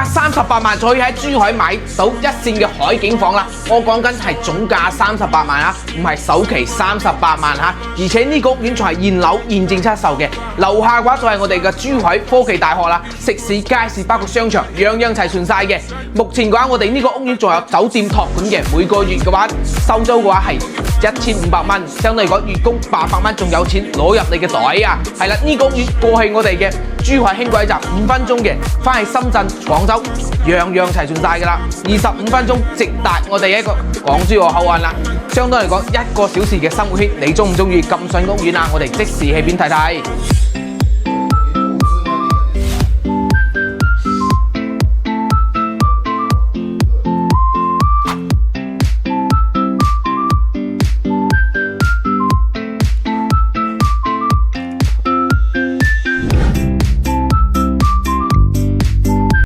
價38萬就可以喺珠海買到一線嘅海景房啦。我講緊係總價38萬啊，唔係首期38萬嚇。而且呢個屋苑仲係現樓現正出售嘅。樓下嘅話就係我哋嘅珠海科技大學啦，食肆、街市包括商場，樣樣齊全晒嘅。目前嘅話，我哋呢個屋苑仲有酒店託管嘅，每個月嘅話收租嘅話係1500蚊，相對嚟講月供800蚊，仲有錢攞入你嘅袋啊！係啦，呢個屋苑過去我哋嘅珠海輕軌站5分鐘嘅，翻去深圳、廣州樣樣齊全晒㗎啦，25分鐘直達我哋一個港珠澳口岸啦。相當嚟講，1個小時嘅生活圈，你中唔中意咁筍屋苑啊？我哋即時去邊睇睇。